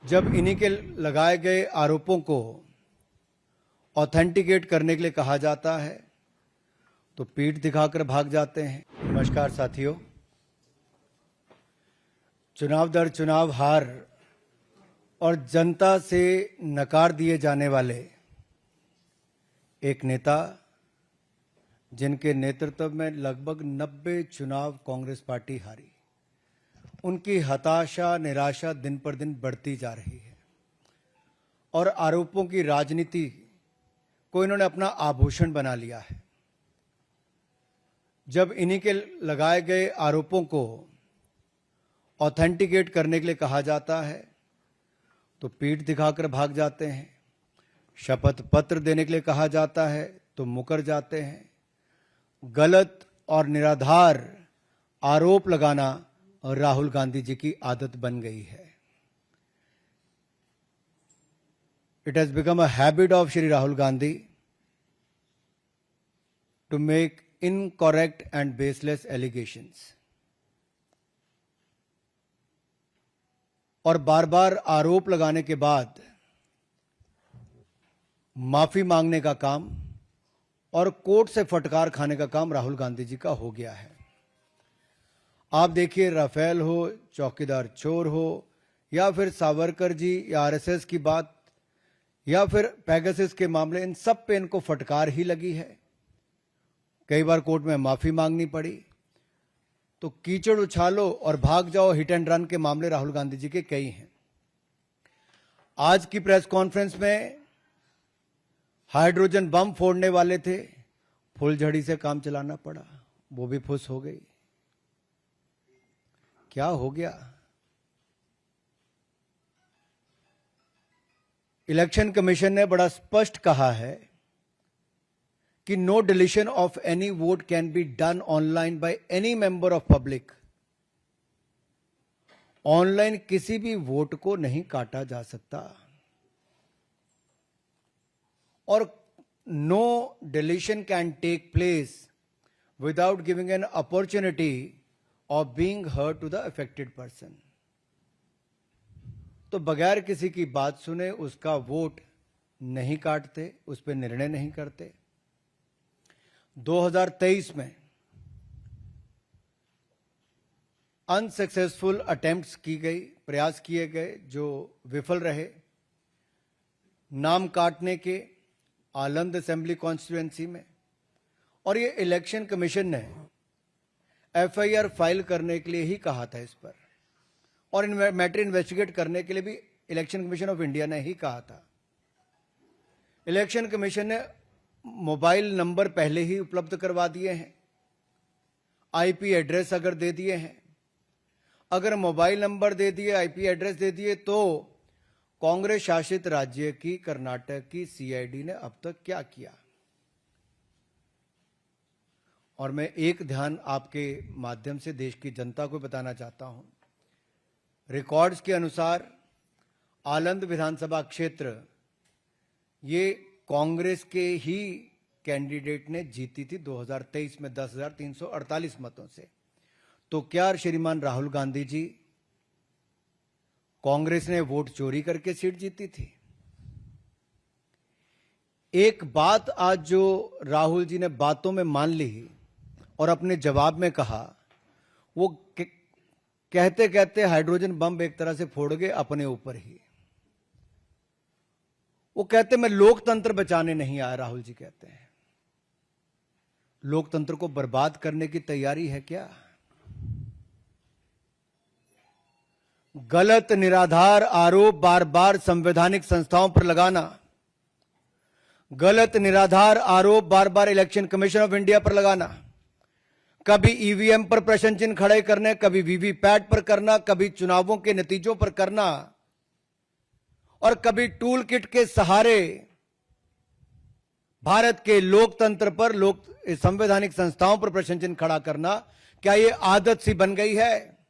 जब इन्हीं के लगाए गए आरोपों को ऑथेंटिकेट करने के लिए कहा जाता है तो पीठ दिखाकर भाग जाते हैं। नमस्कार साथियों, चुनाव दर चुनाव हार और जनता से नकार दिए जाने वाले एक नेता जिनके नेतृत्व में लगभग 90 चुनाव कांग्रेस पार्टी हारी, उनकी हताशा निराशा दिन पर दिन बढ़ती जा रही है और आरोपों की राजनीति को इन्होंने अपना आभूषण बना लिया है। जब इन्हीं के लगाए गए आरोपों को ऑथेंटिकेट करने के लिए कहा जाता है तो पीठ दिखाकर भाग जाते हैं। शपथ पत्र देने के लिए कहा जाता है तो मुकर जाते हैं। गलत और निराधार आरोप लगाना राहुल गांधी जी की आदत बन गई है। It has become a habit of Shri Rahul Gandhi to make incorrect and baseless allegations. और बार बार आरोप लगाने के बाद माफी मांगने का काम और कोर्ट से फटकार खाने का काम राहुल गांधी जी का हो गया है। आप देखिए, राफेल हो, चौकीदार चोर हो, या फिर सावरकर जी या आरएसएस की बात, या फिर पेगासस के मामले, इन सब पे इनको फटकार ही लगी है। कई बार कोर्ट में माफी मांगनी पड़ी। तो कीचड़ उछालो और भाग जाओ हिट एंड रन के मामले राहुल गांधी जी के कई हैं। आज की प्रेस कॉन्फ्रेंस में हाइड्रोजन बम फोड़ने वाले थे, फुलझड़ी से काम चलाना पड़ा, वो भी फुस हो गई। क्या हो गया? इलेक्शन कमीशन ने बड़ा स्पष्ट कहा है कि no deletion of any vote can be done online by any member of public. Online किसी भी वोट को नहीं काटा जा सकता और no deletion can take place without giving an opportunity of being heard to the affected person. तो बगैर किसी की बात सुने उसका वोट नहीं काटते, उस पर निर्णय नहीं करते। 2023 में अनसक्सेसफुल अटेम्प्ट्स की गई, प्रयास किए गए जो विफल रहे, नाम काटने के आलंद असेंबली कॉन्स्टिट्यूएंसी में। और ये इलेक्शन कमीशन ने एफआईआर फाइल करने के लिए ही कहा था इस पर, और मैटर इन्वेस्टिगेट करने के लिए भी इलेक्शन कमीशन ऑफ इंडिया ने ही कहा था। इलेक्शन कमीशन ने मोबाइल नंबर पहले ही उपलब्ध करवा दिए हैं, आईपी एड्रेस अगर दे दिए हैं। अगर मोबाइल नंबर दे दिए, आईपी एड्रेस दे दिए, तो कांग्रेस शासित राज्य की कर्नाटक की सीआईडी ने अब तक क्या किया? और मैं एक ध्यान आपके माध्यम से देश की जनता को बताना चाहता हूं। रिकॉर्ड्स के अनुसार आलंद विधानसभा क्षेत्र ये कांग्रेस के ही कैंडिडेट ने जीती थी 2023 में 10,348 मतों से। तो क्या श्रीमान राहुल गांधी जी, कांग्रेस ने वोट चोरी करके सीट जीती थी? एक बात आज जो राहुल जी ने बातों में मान ली और अपने जवाब में कहा, वो कहते कहते हाइड्रोजन बम एक तरह से फोड़ गए अपने ऊपर ही। वो कहते मैं लोकतंत्र बचाने नहीं आया। राहुल जी कहते हैं लोकतंत्र को बर्बाद करने की तैयारी है क्या? गलत निराधार आरोप बार बार संवैधानिक संस्थाओं पर लगाना, गलत निराधार आरोप बार बार इलेक्शन कमीशन ऑफ इंडिया पर लगाना, कभी ईवीएम पर प्रश्न चिन्ह खड़े करने, कभी वीवीपैट पर करना, कभी चुनावों के नतीजों पर करना, और कभी टूल किट के सहारे भारत के लोकतंत्र पर, संवैधानिक संस्थाओं पर प्रश्न चिन्ह खड़ा करना, क्या यह आदत सी बन गई है?